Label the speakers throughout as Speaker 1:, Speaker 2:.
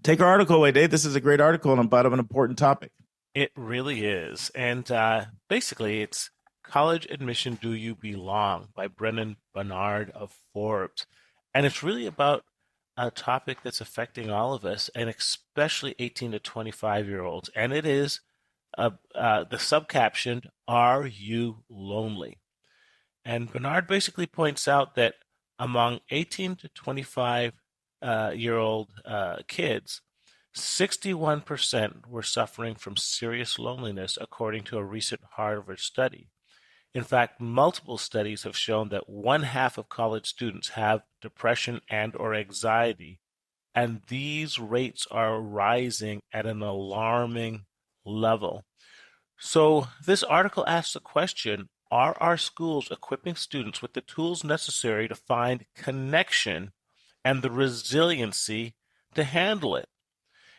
Speaker 1: Take our article away, Dave. This is a great article and about an important topic.
Speaker 2: It really is. And basically, it's College Admission Do You Belong by Brennan Bernard of Forbes. And it's really about a topic that's affecting all of us, and especially 18 to 25-year-olds. And it is the subcaption, Are You Lonely? And Bernard basically points out that among 18 to 25 year old kids, 61% were suffering from serious loneliness, according to a recent Harvard study. In fact, multiple studies have shown that one half of college students have depression and or anxiety, and these rates are rising at an alarming level. So this article asks the question, are our schools equipping students with the tools necessary to find connection and the resiliency to handle it?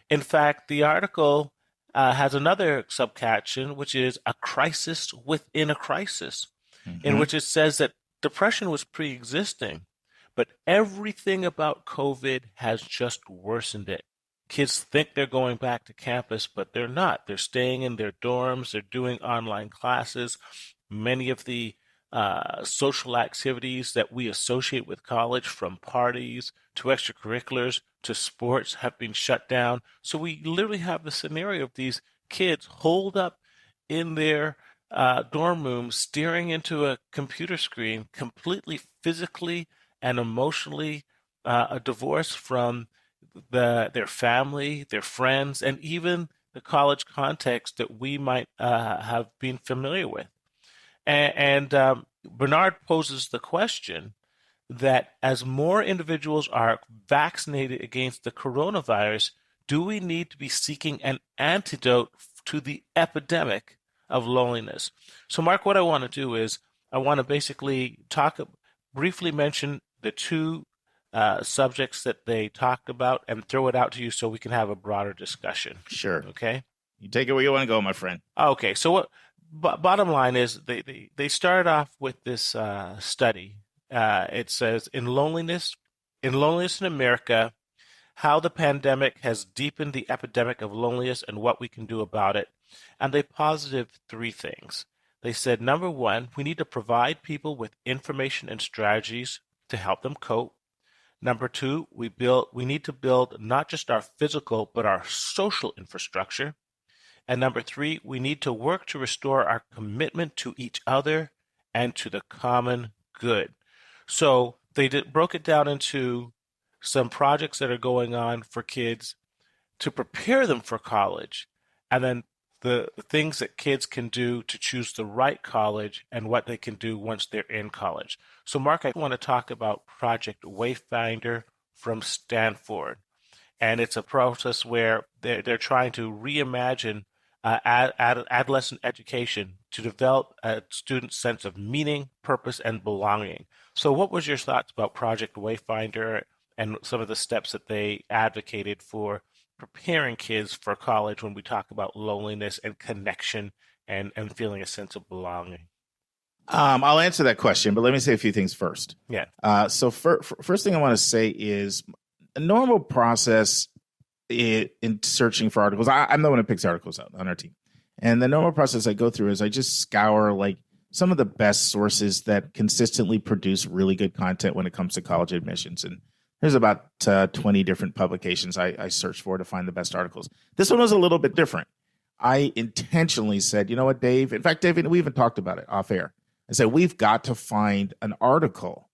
Speaker 2: In fact, the article has another subcaption, which is a crisis within a crisis, in which it says that depression was pre-existing, but everything about COVID has just worsened it. Kids think they're going back to campus, but they're not. They're staying in their dorms. They're doing online classes. Many of the social activities that we associate with college, from parties to extracurriculars to sports, have been shut down. So we literally have the scenario of these kids holed up in their dorm rooms, staring into a computer screen, completely physically and emotionally divorced from their family, their friends, and even the college context that we might have been familiar with. And Bernard poses the question that as more individuals are vaccinated against the coronavirus, do we need to be seeking an antidote to the epidemic of loneliness? So, Mark, what I want to do is I want to basically briefly mention the two subjects that they talked about and throw it out to you so we can have a broader discussion.
Speaker 1: Sure.
Speaker 2: Okay?
Speaker 1: You take it where you want to go, my friend.
Speaker 2: Okay, so bottom line is they started off with this study. It says in loneliness in America, how the pandemic has deepened the epidemic of loneliness and what we can do about it. And they posited three things. They said, number one, we need to provide people with information and strategies to help them cope. Number two, we need to build not just our physical, but our social infrastructure. And number three, we need to work to restore our commitment to each other and to the common good. So they broke it down into some projects that are going on for kids to prepare them for college, and then the things that kids can do to choose the right college and what they can do once they're in college. So, Mark, I want to talk about Project Wayfinder from Stanford. And it's a process where they're trying to reimagine adolescent education to develop a student's sense of meaning, purpose, and belonging. So what was your thoughts about Project Wayfinder and some of the steps that they advocated for preparing kids for college when we talk about loneliness and connection and feeling a sense of belonging?
Speaker 1: I'll answer that question, but let me say a few things first.
Speaker 2: Yeah.
Speaker 1: So first thing I want to say is a normal process in searching for articles. I'm the one who picks articles out on our team. And the normal process I go through is I just scour like some of the best sources that consistently produce really good content when it comes to college admissions. And there's about 20 different publications I searched for to find the best articles. This one was a little bit different. I intentionally said, you know what, Dave? In fact, Dave, we even talked about it off air. I said, we've got to find an article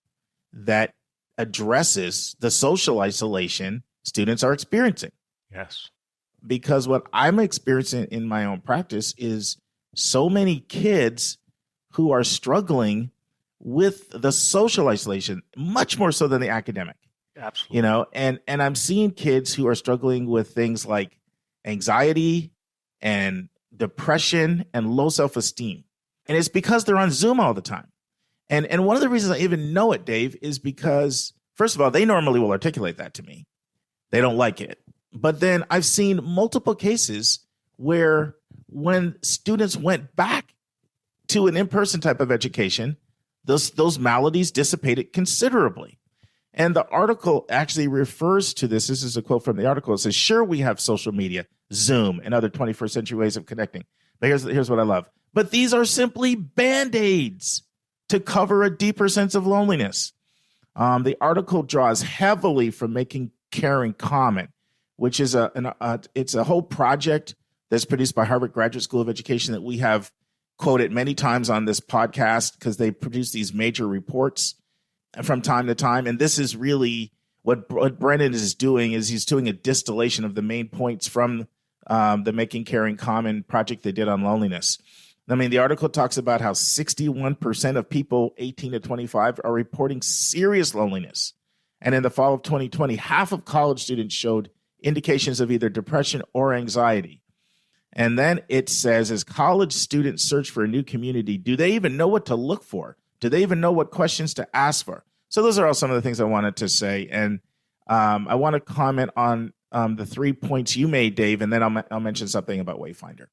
Speaker 1: that addresses the social isolation students are experiencing.
Speaker 2: Yes.
Speaker 1: Because what I'm experiencing in my own practice is so many kids who are struggling with the social isolation, much more so than the academic.
Speaker 2: Absolutely.
Speaker 1: You know, and I'm seeing kids who are struggling with things like anxiety and depression and low self-esteem. And it's because they're on Zoom all the time. And one of the reasons I even know it, Dave, is because, first of all, they normally will articulate that to me. They don't like it. But then I've seen multiple cases where when students went back to an in-person type of education, those maladies dissipated considerably. And the article actually refers to this. This is a quote from the article. It says, sure, we have social media, Zoom, and other 21st century ways of connecting. But here's what I love. But these are simply Band-Aids to cover a deeper sense of loneliness. The article draws heavily from making caring common, which is it's a whole project that's produced by Harvard Graduate School of Education that we have quoted many times on this podcast because they produce these major reports from time to time. And this is really what Brennan is doing, is he's doing a distillation of the main points from the Making Caring Common project they did on loneliness. I mean, the article talks about how 61% of people 18 to 25 are reporting serious loneliness. And in the fall of 2020, half of college students showed indications of either depression or anxiety. And then it says, as college students search for a new community, do they even know what to look for? Do they even know what questions to ask for? So those are all some of the things I wanted to say. And I want to comment on the 3 points you made, Dave, and then I'll mention something about Wayfinder.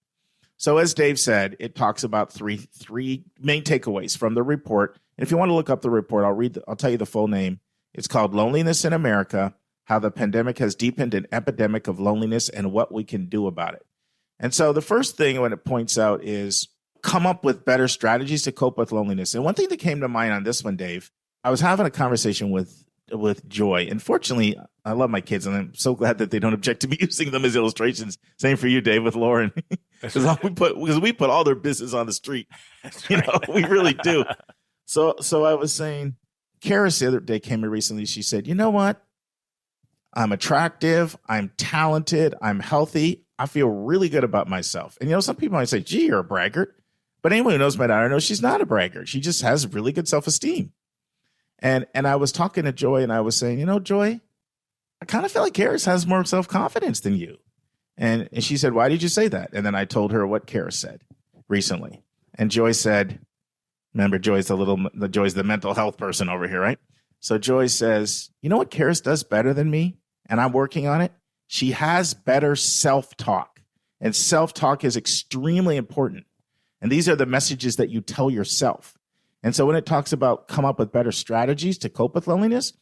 Speaker 1: So as Dave said, it talks about three main takeaways from the report. And if you want to look up the report, I'll tell you the full name. It's called Loneliness in America, How the Pandemic Has Deepened an Epidemic of Loneliness and What We Can Do About It. And so the first thing when it points out is come up with better strategies to cope with loneliness. And one thing that came to mind on this one, Dave, I was having a conversation with Joy. And fortunately, I love my kids, and I'm so glad that they don't object to me using them as illustrations. Same for you, Dave, with Lauren. Because we put all their business on the street. We really do. So I was saying, Karis the other day came in recently. She said, you know what? I'm attractive. I'm talented. I'm healthy. I feel really good about myself. And, some people might say, gee, you're a braggart. But anyone who knows my daughter knows she's not a braggart. She just has really good self-esteem. And I was talking to Joy, and I was saying, Joy, I kind of feel like Karis has more self-confidence than you. And she said, why did you say that? And then I told her what Karis said recently. And Joy said, remember, Joy's the mental health person over here, right? So Joy says, you know what Karis does better than me? And I'm working on it. She has better self-talk. And self-talk is extremely important. And these are the messages that you tell yourself. And so when it talks about come up with better strategies to cope with loneliness,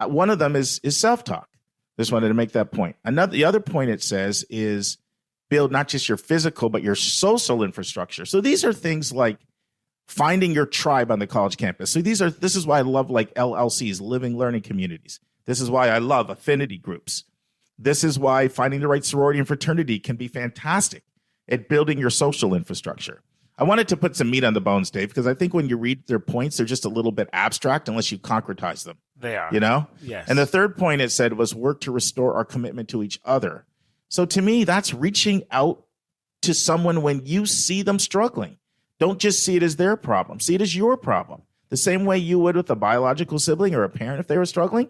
Speaker 1: one of them is self-talk. Just wanted to make that point. The other point it says is build not just your physical, but your social infrastructure. So these are things like finding your tribe on the college campus. So this is why I love like LLCs, living learning communities. This is why I love affinity groups. This is why finding the right sorority and fraternity can be fantastic at building your social infrastructure. I wanted to put some meat on the bones, Dave, because I think when you read their points, they're just a little bit abstract unless you concretize them.
Speaker 2: They are.
Speaker 1: Yes. And the third point it said was work to restore our commitment to each other. So to me, that's reaching out to someone when you see them struggling. Don't just see it as their problem. See it as your problem. The same way you would with a biological sibling or a parent if they were struggling.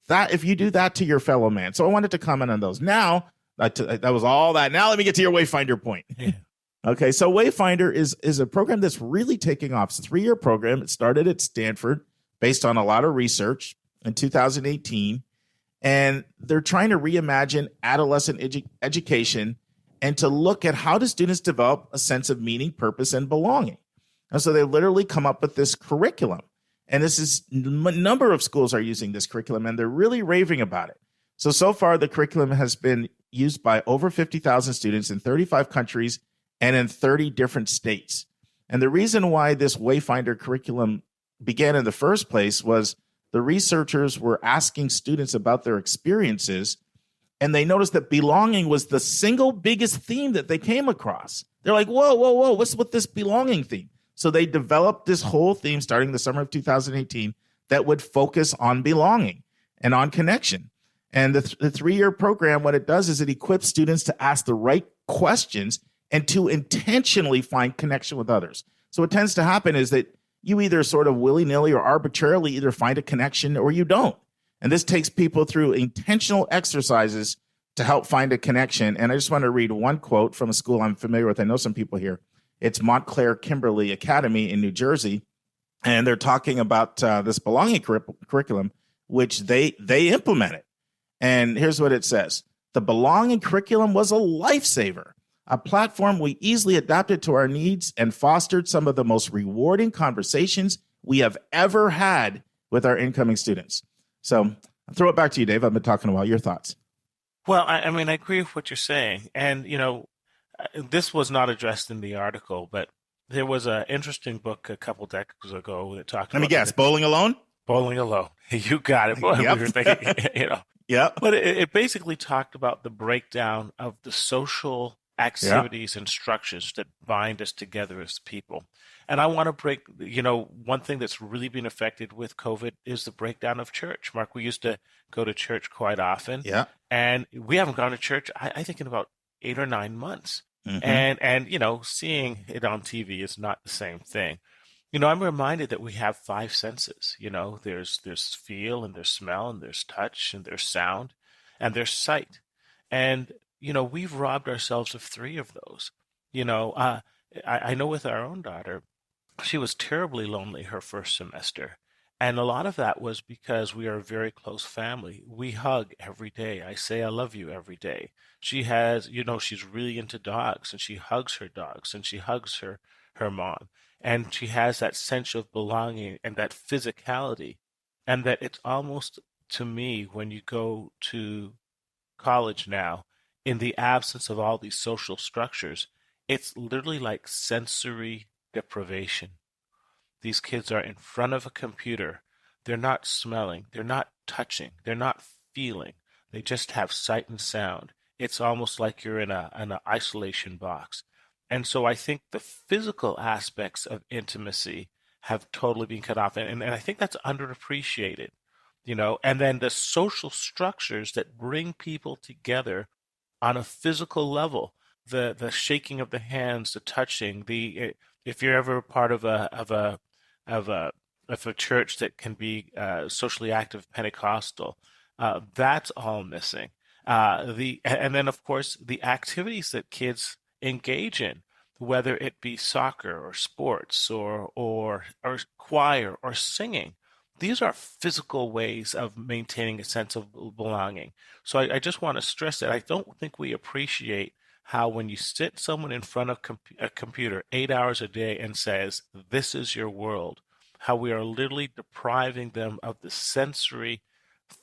Speaker 1: That if you do that to your fellow man. So I wanted to comment on those. Now, that was all that. Now let me get to your Wayfinder point.
Speaker 2: Yeah.
Speaker 1: Okay, so Wayfinder is a program that's really taking off. It's a 3-year program. It started at Stanford based on a lot of research in 2018. And they're trying to reimagine adolescent education and to look at how do students develop a sense of meaning, purpose, and belonging. And so they literally come up with this curriculum. And a number of schools are using this curriculum, and they're really raving about it. So far, the curriculum has been used by over 50,000 students in 35 countries and in 30 different states. And the reason why this Wayfinder curriculum began in the first place was the researchers were asking students about their experiences, and they noticed that belonging was the single biggest theme that they came across. They're like, whoa, what's with this belonging theme? So they developed this whole theme starting the summer of 2018 that would focus on belonging and on connection. And the 3-year program, what it does is it equips students to ask the right questions and to intentionally find connection with others. So what tends to happen is that you either sort of willy-nilly or arbitrarily either find a connection or you don't. And this takes people through intentional exercises to help find a connection. And I just want to read one quote from a school I'm familiar with. I know some people here. It's Montclair Kimberly Academy in New Jersey. And they're talking about this belonging curriculum, which they implemented. And here's what it says. The belonging curriculum was a lifesaver, a platform we easily adapted to our needs and fostered some of the most rewarding conversations we have ever had with our incoming students. So I'll throw it back to you, Dave. I've been talking a while. Your thoughts?
Speaker 2: Well, I mean, I agree with what you're saying. And, this was not addressed in the article, but there was an interesting book a couple decades ago that talked
Speaker 1: Let me
Speaker 2: about
Speaker 1: guess. Bowling Alone?
Speaker 2: bowling alone. You got it. Boy,
Speaker 1: Yep.
Speaker 2: we were thinking,
Speaker 1: Yep.
Speaker 2: But it basically talked about the breakdown of the social
Speaker 1: Yeah.
Speaker 2: activities and structures that bind us together as people. And I want to one thing that's really been affected with COVID is the breakdown of church. Mark, we used to go to church quite often,
Speaker 1: Yeah.
Speaker 2: and we haven't gone to church, I think, in about 8 or 9 months.
Speaker 1: Mm-hmm.
Speaker 2: And seeing it on TV is not the same thing. I'm reminded that we have five senses. There's feel, and there's smell, and there's touch, and there's sound, and there's sight. And we've robbed ourselves of three of those. I know with our own daughter, she was terribly lonely her first semester. And a lot of that was because we are a very close family. We hug every day. I say I love you every day. She has, she's really into dogs, and she hugs her dogs, and she hugs her mom. And she has that sense of belonging and that physicality. And that it's almost, to me, when you go to college now, in the absence of all these social structures, it's literally like sensory deprivation. These kids are in front of a computer. They're not smelling. They're not touching. They're not feeling. They just have sight and sound. It's almost like you're in an isolation box. And so I think the physical aspects of intimacy have totally been cut off. And I think that's underappreciated, and then the social structures that bring people together on a physical level, the shaking of the hands, the touching, if you're ever part of a church that can be socially active Pentecostal, that's all missing. And then of course the activities that kids engage in, whether it be soccer or sports or choir or singing. These are physical ways of maintaining a sense of belonging. So I just want to stress that I don't think we appreciate how when you sit someone in front of a computer 8 hours a day and says, this is your world, how we are literally depriving them of the sensory,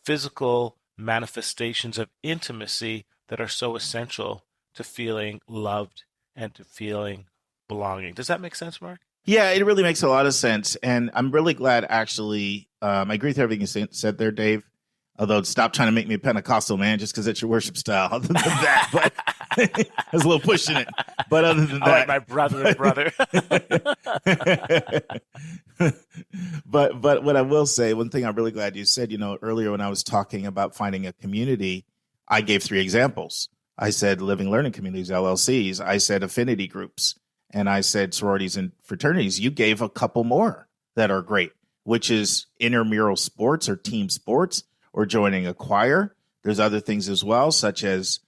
Speaker 2: physical manifestations of intimacy that are so essential to feeling loved and to feeling belonging. Does that make sense, Mark?
Speaker 1: Yeah, it really makes a lot of sense. And I'm really glad, actually. I agree with everything you said there, Dave. Although, stop trying to make me a Pentecostal, man, just because it's your worship style. Other than that, but I was a little pushing it. But other than that,
Speaker 2: like my brother.
Speaker 1: But what I will say, one thing I'm really glad you said, earlier when I was talking about finding a community, I gave 3 examples. I said living learning communities, LLCs. I said affinity groups. And I said sororities and fraternities. You gave a couple more that are great, which is intramural sports or team sports or joining a choir. There's other things as well, such as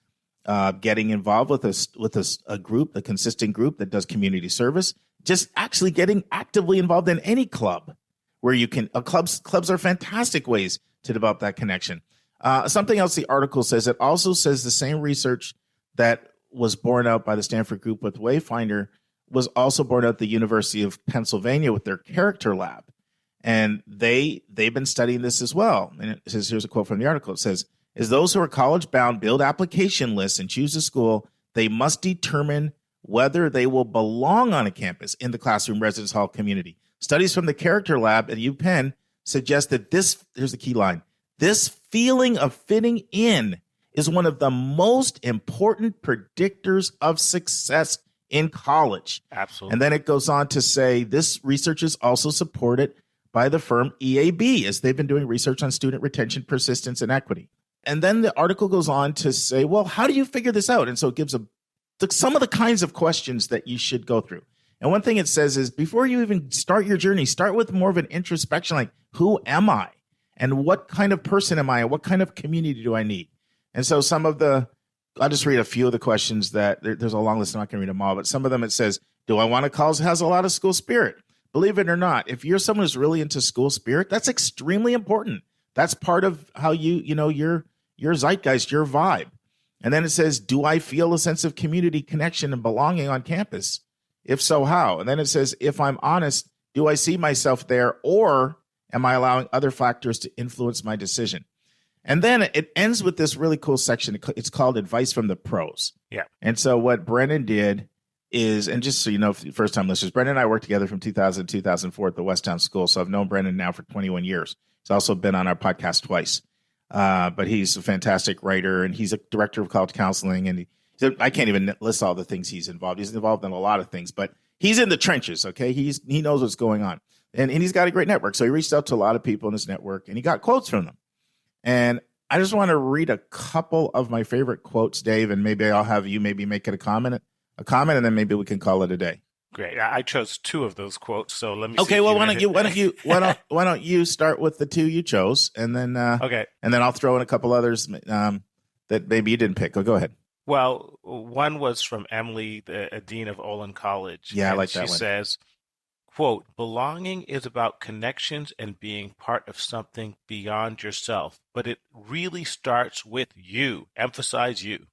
Speaker 1: getting involved with a group, a consistent group that does community service. Just actually getting actively involved in any club where you can. Clubs are fantastic ways to develop that connection. Something else the article says, it also says the same research that was borne out by the Stanford group with Wayfinder was also borne out at the University of Pennsylvania with their character lab. And they've been studying this as well. And it says, here's a quote from the article. It says, as those who are college bound build application lists and choose a school, they must determine whether they will belong on a campus in the classroom, residence hall, community. Studies from the character lab at UPenn suggest that here's the key line, this feeling of fitting in is one of the most important predictors of success in college.
Speaker 2: Absolutely.
Speaker 1: And then it goes on to say this research is also supported by the firm EAB, as they've been doing research on student retention, persistence, and equity. And then the article goes on to say, well, how do you figure this out? And so it gives some of the kinds of questions that you should go through. And one thing it says is before you even start your journey, start with more of an introspection, like who am I? And what kind of person am I? And what kind of community do I need? And so I'll just read a few of the questions that there's a long list. I'm not going to read them all, but some of them it says, do I want a college that has a lot of school spirit? Believe it or not, if you're someone who's really into school spirit, that's extremely important. That's part of how your zeitgeist, your vibe. And then it says, do I feel a sense of community connection and belonging on campus? If so, how? And then it says, if I'm honest, do I see myself there? Or Am I allowing other factors to influence my decision? And then it ends with this really cool section. It's called Advice from the Pros.
Speaker 2: Yeah.
Speaker 1: And so what Brennan did is, and just so you know, first time listeners, Brennan and I worked together from 2000 to 2004 at the Westtown School. So I've known Brennan now for 21 years. He's also been on our podcast twice. But he's a fantastic writer, and he's a director of college counseling. And I can't even list all the things he's involved. He's involved in a lot of things, but he's in the trenches. Okay. He knows what's going on, and he's got a great network. So he reached out to a lot of people in his network, and he got quotes from them. And I just want to read a couple of my favorite quotes, Dave, and maybe I'll have you maybe make it a comment, and then maybe we can call it a day.
Speaker 2: Great. I chose two of those quotes, so let me.
Speaker 1: Okay. Well, why don't you start with the two you chose, and then
Speaker 2: okay,
Speaker 1: and then I'll throw in a couple others that maybe you didn't pick. Go ahead.
Speaker 2: Well, one was from Emily, the dean of Olin College.
Speaker 1: Yeah, I like that one.
Speaker 2: She says, quote, "Belonging is about connections and being part of something beyond yourself, but it really starts with you." Emphasize you.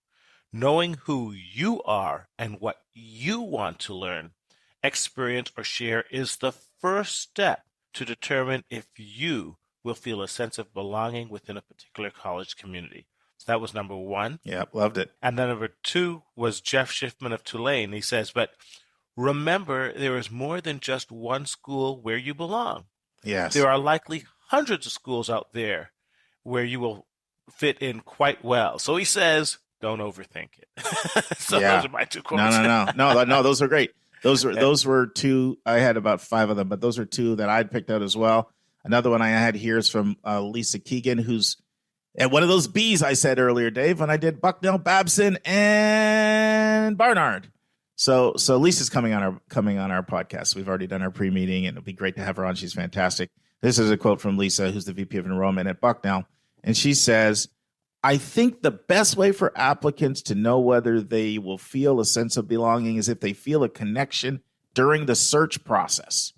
Speaker 2: Knowing who you are and what you want to learn, experience, or share is the first step to determine if you will feel a sense of belonging within a particular college community. So that was number one.
Speaker 1: Yeah, loved it.
Speaker 2: And then number two was Jeff Schiffman of Tulane. He says, but remember, there is more than just one school where you belong.
Speaker 1: Yes.
Speaker 2: There are likely hundreds of schools out there where you will fit in quite well. So he says, don't overthink it. So those are my two quotes.
Speaker 1: No, those are great. Those were two. I had about five of them, but those are two that I'd picked out as well. Another one I had here is from Lisa Keegan, who's at one of those B's I said earlier, Dave, when I did Bucknell, Babson, and Barnard. So Lisa's coming on our podcast. We've already done our pre-meeting, and it'll be great to have her on. She's fantastic. This is a quote from Lisa, who's the VP of Enrollment at Bucknell, and she says, "I think the best way for applicants to know whether they will feel a sense of belonging is if they feel a connection during the search process."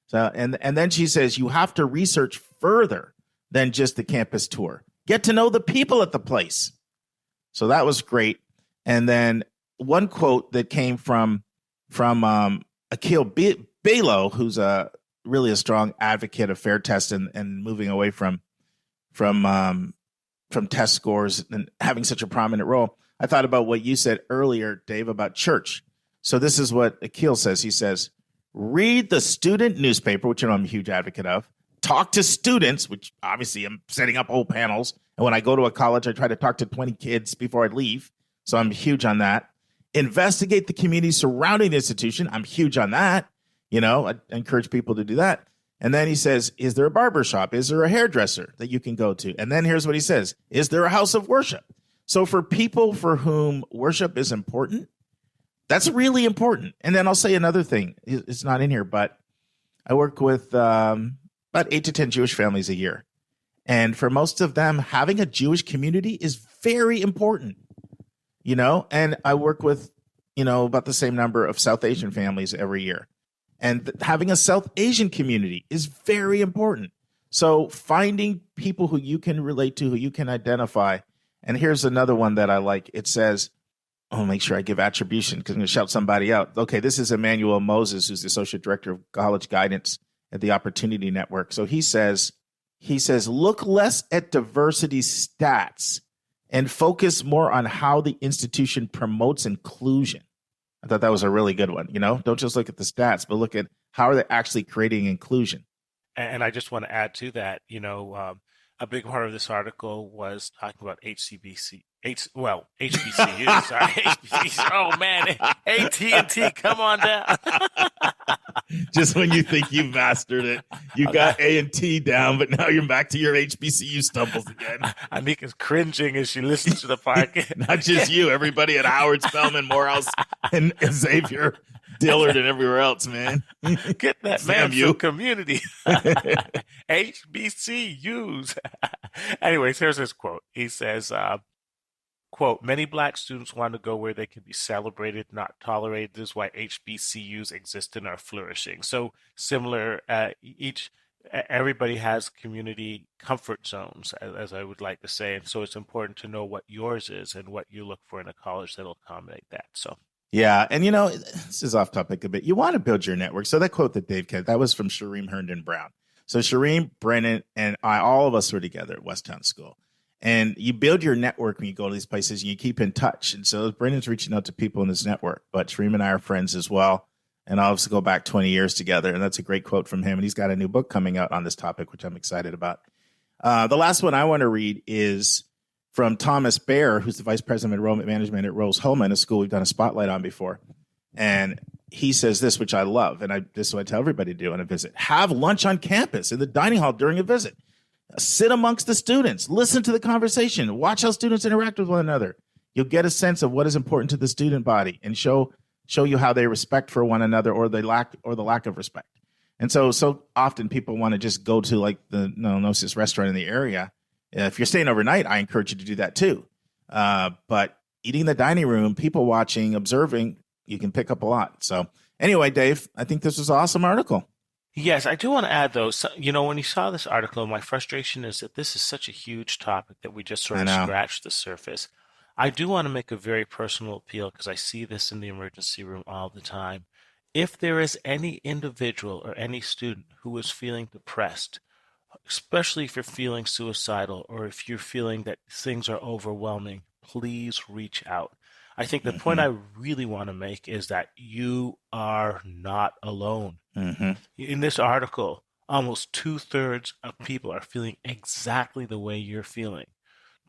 Speaker 1: So, and then she says, you have to research further than just the campus tour. Get to know the people at the place. So that was great. And then one quote that came from Akil Balo, who's really a strong advocate of fair test and moving away from test scores and having such a prominent role. I thought about what you said earlier, Dave, about church. So this is what Akil says. He says, read the student newspaper, which I'm a huge advocate of. Talk to students, which obviously I'm setting up whole panels. And when I go to a college, I try to talk to 20 kids before I leave. So I'm huge on that. Investigate the community surrounding the institution. I'm huge on that. I encourage people to do that. And then he says, is there a barber shop? Is there a hairdresser that you can go to? And then here's what he says. Is there a house of worship? So for people for whom worship is important, that's really important. And then I'll say another thing. It's not in here, but I work with about 8 to 10 Jewish families a year. And for most of them, having a Jewish community is very important, and I work with, about the same number of South Asian families every year. And having a South Asian community is very important. So finding people who you can relate to, who you can identify. And here's another one that I like. It says, I'll make sure I give attribution because I'm going to shout somebody out. Okay, this is Emmanuel Moses, who's the Associate Director of College Guidance at the Opportunity Network. So he says, look less at diversity stats and focus more on how the institution promotes inclusion. I thought that was a really good one. Don't just look at the stats, but look at how are they actually creating inclusion.
Speaker 2: And I just want to add to that, a big part of this article was talking about HBCUs. Sorry, HBCUs. Oh man, AT&T, come on down.
Speaker 1: Just when you think you've mastered it, you got A&T down, but now you're back to your HBCU stumbles again.
Speaker 2: Anika's cringing as she listens to the podcast.
Speaker 1: Not just you, everybody at Howard, Spelman, Morehouse, and Xavier, Dillard, and everywhere else, man.
Speaker 2: Get that man some community. HBCUs. Anyways, here's his quote. He says, quote, many Black students want to go where they can be celebrated, not tolerated. This is why HBCUs exist and are flourishing. So similar, everybody has community comfort zones, as I would like to say. And so it's important to know what yours is and what you look for in a college that will accommodate that. So.
Speaker 1: Yeah. And, this is off topic a bit. You want to build your network. So that quote that Dave had, that was from Shareem Herndon Brown. So Shireen, Brennan, and I, all of us were together at Westtown School. And you build your network when you go to these places and you keep in touch. And so Brendan's reaching out to people in this network, but Shireen and I are friends as well. And I'll also go back 20 years together. And that's a great quote from him. And he's got a new book coming out on this topic, which I'm excited about. The last one I want to read is from Thomas Baer, who's the Vice President of Enrollment Management at Rose-Hulman, a school we've done a spotlight on before. And he says this, which I love, and this is what I tell everybody to do on a visit. Have lunch on campus in the dining hall during a visit. Sit amongst the students. Listen to the conversation. Watch how students interact with one another. You'll get a sense of what is important to the student body and show you how they respect for one another or the lack of respect. And so often people want to just go to like the No-Gnosis restaurant in the area. If you're staying overnight, I encourage you to do that too. But eating in the dining room, people watching, observing, you can pick up a lot. So anyway, Dave, I think this was an awesome article.
Speaker 2: Yes, I do want to add though, when you saw this article, my frustration is that this is such a huge topic that we just sort of scratched the surface. I do want to make a very personal appeal because I see this in the emergency room all the time. If there is any individual or any student who is feeling depressed, especially if you're feeling suicidal or if you're feeling that things are overwhelming, please reach out. I think the point I really want to make is that you are not alone. In this article, almost 2/3 of people are feeling exactly the way you're feeling.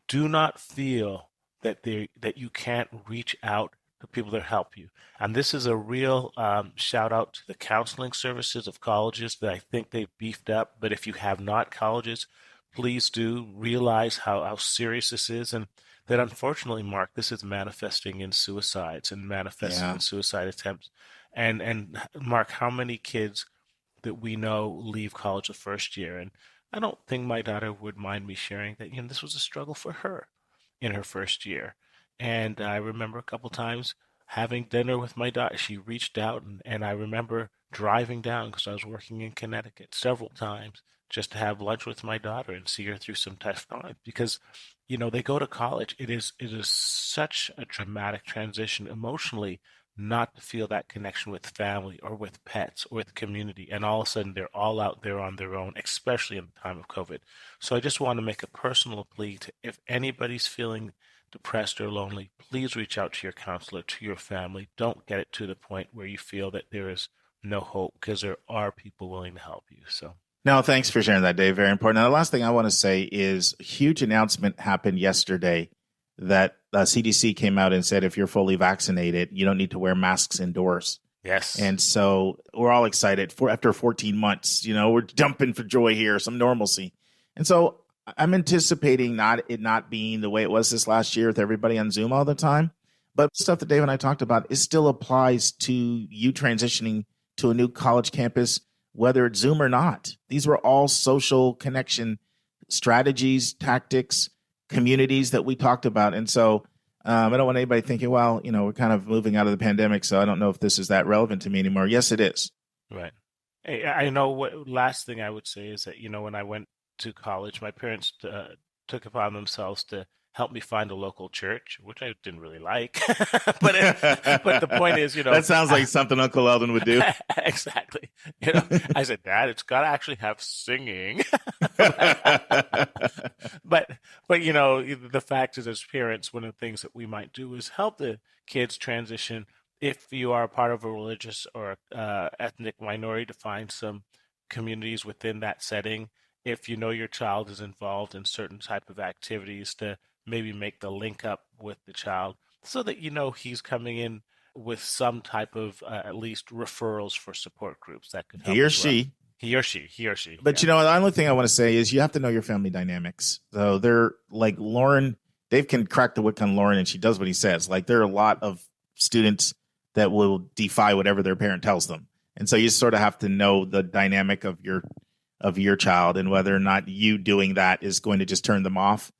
Speaker 2: Do not feel that you can't reach out to people that help you. And this is a real shout out to the counseling services of colleges that I think they've beefed up. But if you have not colleges, please do realize how serious this is. And that unfortunately, Mark, this is manifesting in suicides and manifesting in suicide attempts. And Mark, how many kids that we know leave college the first year? And I don't think my daughter would mind me sharing that, this was a struggle for her in her first year. And I remember a couple times having dinner with my daughter. She reached out, and I remember driving down because I was working in Connecticut several times just to have lunch with my daughter and see her through some tough times because, they go to college. It is such a dramatic transition emotionally not to feel that connection with family or with pets or with community. And all of a sudden, they're all out there on their own, especially in the time of COVID. So I just want to make a personal plea to if anybody's feeling depressed or lonely, please reach out to your counselor, to your family. Don't get it to the point where you feel that there is no hope because there are people willing to help you. So.
Speaker 1: No, thanks for sharing that, Dave. Very important. Now, the last thing I want to say is a huge announcement happened yesterday that CDC came out and said if you're fully vaccinated, you don't need to wear masks indoors.
Speaker 2: Yes.
Speaker 1: And so we're all excited after 14 months, we're jumping for joy here, some normalcy. And so I'm anticipating it not being the way it was this last year with everybody on Zoom all the time. But stuff that Dave and I talked about, it still applies to you transitioning to a new college campus, whether it's Zoom or not. These were all social connection strategies, tactics, communities that we talked about. And so I don't want anybody thinking, well, we're kind of moving out of the pandemic, so I don't know if this is that relevant to me anymore. Yes, it is.
Speaker 2: Right. Hey, I know what last thing I would say is that, when I went to college, my parents took upon themselves to help me find a local church, which I didn't really like. but the point is,
Speaker 1: that sounds like something Uncle Eldon would do.
Speaker 2: Exactly. I said, Dad, it's got to actually have singing. but the fact is, as parents, one of the things that we might do is help the kids transition. If you are a part of a religious or ethnic minority, to find some communities within that setting. If your child is involved in certain type of activities, to maybe make the link up with the child so that he's coming in with some type of at least referrals for support groups that could help
Speaker 1: he or she. But the only thing I want to say is you have to know your family dynamics. So they're like Lauren, Dave can crack the whip on Lauren and she does what he says. Like there are a lot of students that will defy whatever their parent tells them. And so you sort of have to know the dynamic of your child and whether or not you doing that is going to just turn them off.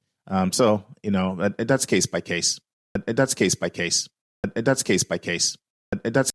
Speaker 1: So that's case by case. That's case by case. That's case by case. That's